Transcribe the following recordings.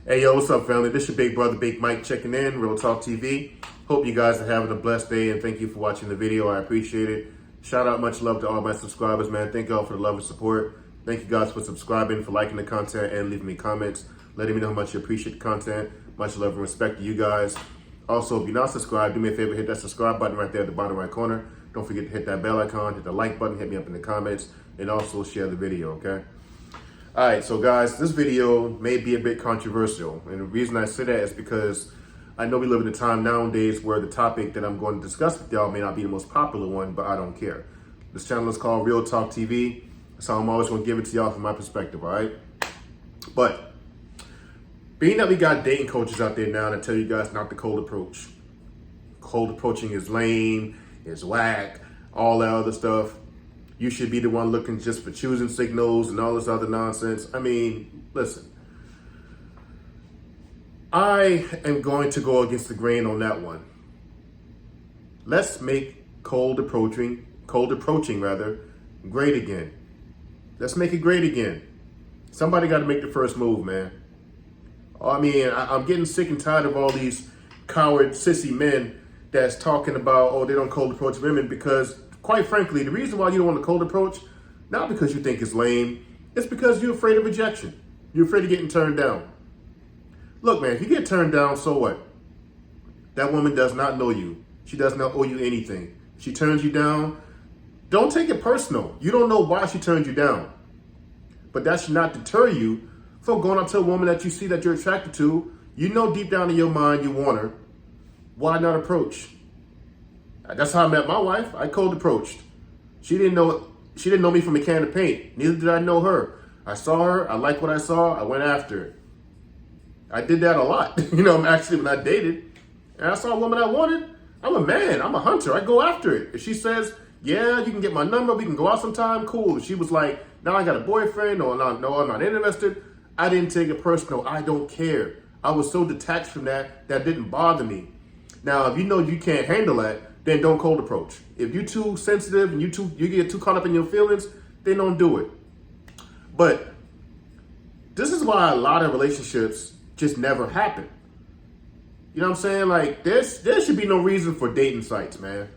Hey, yo, what's up, family? This your big brother, Big Mike, checking in, Real Talk TV. Hope you guys are having a blessed day, and thank you for watching the video. I appreciate it. Shout out, much love to all my subscribers, man. Thank y'all for the love and support. Thank you guys for subscribing, for liking the content, and leaving me comments, letting me know how much you appreciate the content. Much love and respect to you guys. Also, if you're not subscribed, do me a favor, hit that subscribe button right there at the bottom right corner. Don't forget to hit that bell icon, hit the like button, hit me up in the comments, and also share the video, okay? All right, so guys, this video may be a bit controversial, and the reason I say that is because I know we live in a time nowadays where the topic that I'm going to discuss with y'all may not be the most popular one, but I don't care. This channel is called Real Talk TV, so I'm always going to give it to y'all from my perspective, all right? But being that we got dating coaches out there now that tell you guys not the cold approach. Cold approaching is lame, is whack, all that other stuff. You should be the one looking just for choosing signals and all this other nonsense. I mean, listen. I am going to go against the grain on that one. Let's make cold approaching great again. Let's make it great again. Somebody got to make the first move, man. I mean, I'm getting sick and tired of all these coward, sissy men that's talking about, oh, they don't cold approach women, because quite frankly, the reason why you don't want to cold approach, not because you think it's lame, it's because you're afraid of rejection. You're afraid of getting turned down. Look, man, if you get turned down, so what? That woman does not know you. She does not owe you anything. She turns you down. Don't take it personal. You don't know why she turned you down. But that should not deter you from going up to a woman that you see that you're attracted to. You know deep down in your mind you want her. Why not approach? That's how I met my wife. I cold approached. She didn't know me from a can of paint. Neither did I know her. I saw her. I liked what I saw. I went after it. I did that a lot. Actually, when I dated, and I saw a woman I wanted, I'm a man. I'm a hunter. I go after it. If she says, yeah, you can get my number, we can go out sometime, cool. If she was like, now I got a boyfriend, or no, I'm not interested, I didn't take it personal. I don't care. I was so detached from that didn't bother me. Now, if you know you can't handle that, then don't cold approach. If you're too sensitive and you get too caught up in your feelings, then don't do it. But this is why a lot of relationships just never happen. You know what I'm saying? Like, there should be no reason for dating sites, man.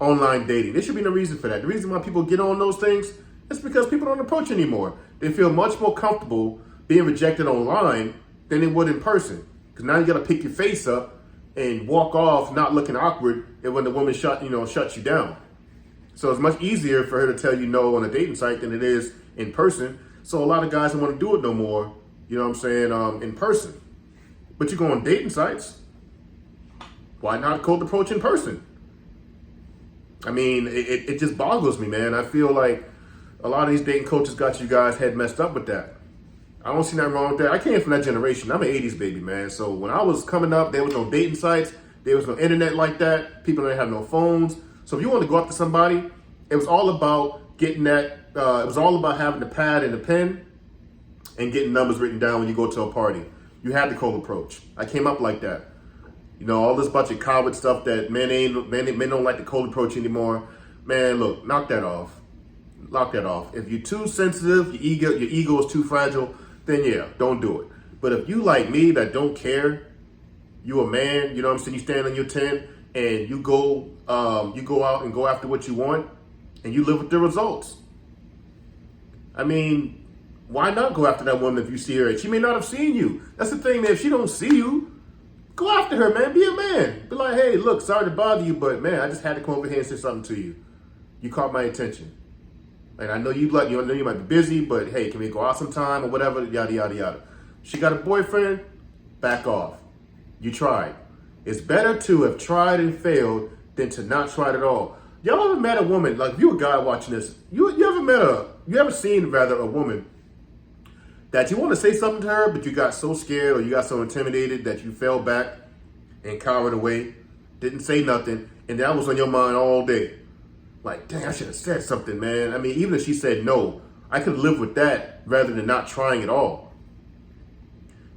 Online dating. There should be no reason for that. The reason why people get on those things is because people don't approach anymore. They feel much more comfortable being rejected online than they would in person. Because now you got to pick your face up and walk off not looking awkward, and when the woman shuts you down. So it's much easier for her to tell you no on a dating site than it is in person. So a lot of guys don't want to do it no more, you know what I'm saying, in person. But you go on dating sites, why not cold approach in person? I mean, it just boggles me, man. I feel like a lot of these dating coaches got you guys head messed up with that. I don't see nothing wrong with that. I came from that generation. I'm an 80s baby, man. So when I was coming up, there was no dating sites. There was no internet like that. People didn't have no phones. So if you want to go up to somebody, it was all about getting that. It was all about having the pad and the pen and getting numbers written down when you go to a party. You had the cold approach. I came up like that. All this bunch of coward stuff that men don't like the cold approach anymore. Man, look, knock that off. Knock that off. If you're too sensitive, your ego is too fragile, then yeah, don't do it. But if you like me that don't care, you a man, you know what I'm saying, you stand on your 10 and you go out and go after what you want and you live with the results. I mean, why not go after that woman if you see her? She may not have seen you. That's the thing, man. If she don't see you, go after her, man. Be a man. Be like, hey, look, sorry to bother you, but man, I just had to come over here and say something to you. You caught my attention. And I know you might be busy, but hey, can we go out sometime or whatever, yada, yada, yada. She got a boyfriend, back off. You tried. It's better to have tried and failed than to not try at all. Y'all ever met a woman, like if you a guy watching this, you ever seen a woman that you want to say something to her, but you got so scared or you got so intimidated that you fell back and cowered away, didn't say nothing, and that was on your mind all day. Like, dang, I should have said something, man. I mean, even if she said no, I could live with that rather than not trying at all.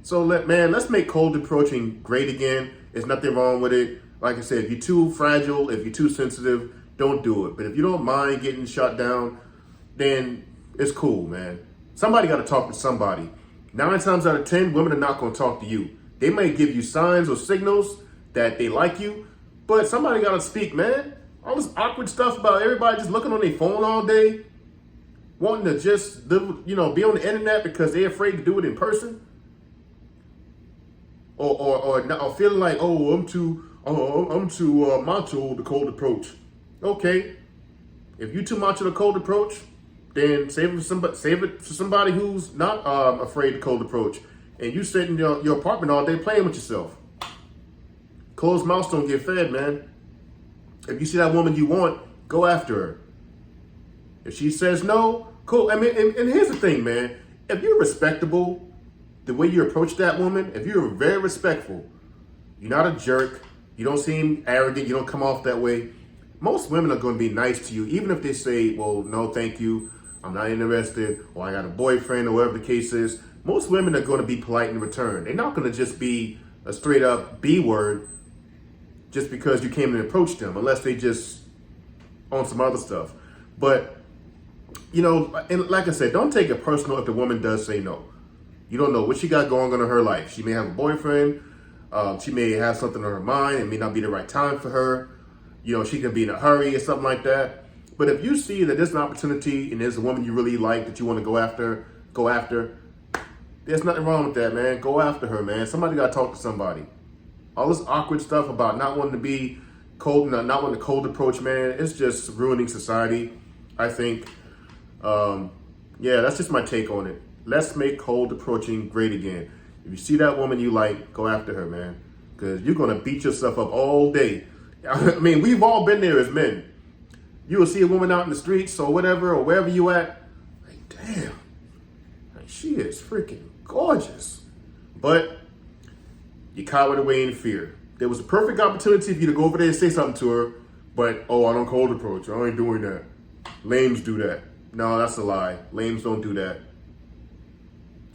So, let's make cold approaching great again. There's nothing wrong with it. Like I said, if you're too fragile, if you're too sensitive, don't do it. But if you don't mind getting shut down, then it's cool, man. Somebody got to talk to somebody. 9 times out of 10, women are not going to talk to you. They may give you signs or signals that they like you, but somebody got to speak, man. All this awkward stuff about everybody just looking on their phone all day, wanting to just live, be on the internet because they're afraid to do it in person, or feeling like, oh, I'm too macho the cold approach. Okay, if you too macho the cold approach, then save it for somebody who's not afraid of cold approach. And you sit in your apartment all day playing with yourself. Closed mouths don't get fed, man. If you see that woman you want, go after her. If she says no, cool. I mean, and here's the thing, man. If you're respectable, the way you approach that woman, if you're very respectful, you're not a jerk, you don't seem arrogant, you don't come off that way, most women are going to be nice to you, even if they say, well, no, thank you, I'm not interested, or I got a boyfriend, or whatever the case is. Most women are going to be polite in return. They're not going to just be a straight up B word just because you came and approached them, unless they just on some other stuff. But, and like I said, don't take it personal if the woman does say no. You don't know what she got going on in her life. She may have a boyfriend. She may have something on her mind. It may not be the right time for her. She can be in a hurry or something like that. But if you see that there's an opportunity and there's a woman you really like that you want to go after. There's nothing wrong with that, man. Go after her, man. Somebody got to talk to somebody. All this awkward stuff about not wanting to be cold, not wanting the cold approach, man, it's just ruining society, I think. That's just my take on it. Let's make cold approaching great again. If you see that woman you like, go after her, man. Because you're going to beat yourself up all day. I mean, we've all been there as men. You will see a woman out in the streets or whatever, or wherever you at. Like, damn, she is freaking gorgeous. But you cowered away in fear. There was a perfect opportunity for you to go over there and say something to her, but, I don't cold approach. I ain't doing that. Lames do that. No, that's a lie. Lames don't do that.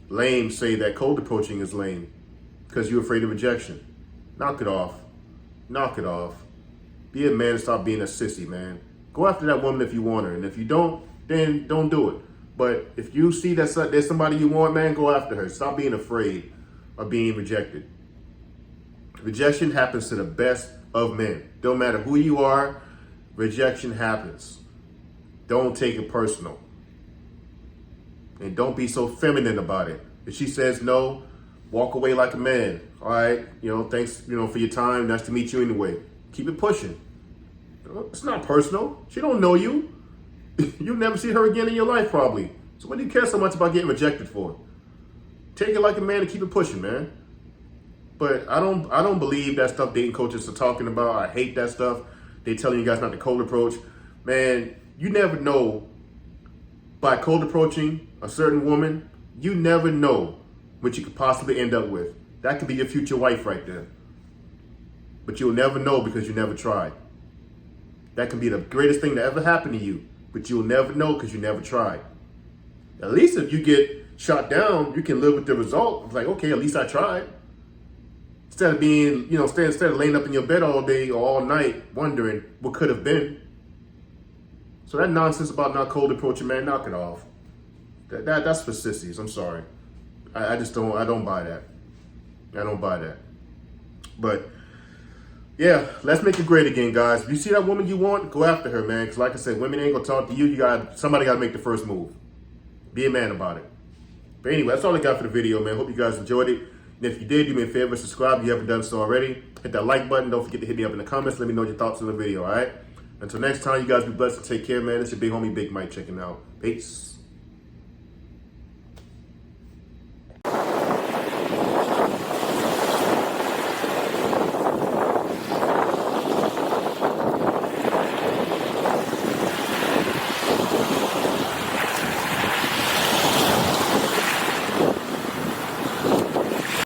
Lames say that cold approaching is lame because you're afraid of rejection. Knock it off. Knock it off. Be a man and stop being a sissy, man. Go after that woman if you want her. And if you don't, then don't do it. But if you see that there's somebody you want, man, go after her. Stop being afraid of being rejected. Rejection happens to the best of men. Don't matter who you are, rejection happens. Don't take it personal. And don't be so feminine about it. If she says no, walk away like a man. All right, thanks, for your time. Nice to meet you anyway. Keep it pushing. It's not personal. She don't know you. You'll never see her again in your life, probably. So what do you care so much about getting rejected for? Take it like a man and keep it pushing, man. But I don't believe that stuff dating coaches are talking about. I hate that stuff. They telling you guys not to cold approach. Man, you never know. By cold approaching a certain woman, you never know what you could possibly end up with. That could be your future wife right there. But you'll never know because you never tried. That can be the greatest thing that ever happened to you, but you'll never know because you never tried. At least if you get shot down, you can live with the result. It's like, okay, at least I tried. Instead of being, instead of laying up in your bed all day or all night wondering what could have been. So that nonsense about not cold approaching, man, knock it off. That's for sissies. I'm sorry. I don't buy that. I don't buy that. But yeah, let's make it great again, guys. If you see that woman you want, go after her, man. Because like I said, women ain't gonna talk to you. Somebody gotta make the first move. Be a man about it. But anyway, that's all I got for the video, man. Hope you guys enjoyed it. And if you did, do me a favor, subscribe if you haven't done so already. Hit that like button. Don't forget to hit me up in the comments. Let me know your thoughts on the video, all right? Until next time, you guys be blessed and take care, man. It's your big homie, Big Mike, checking out. Peace.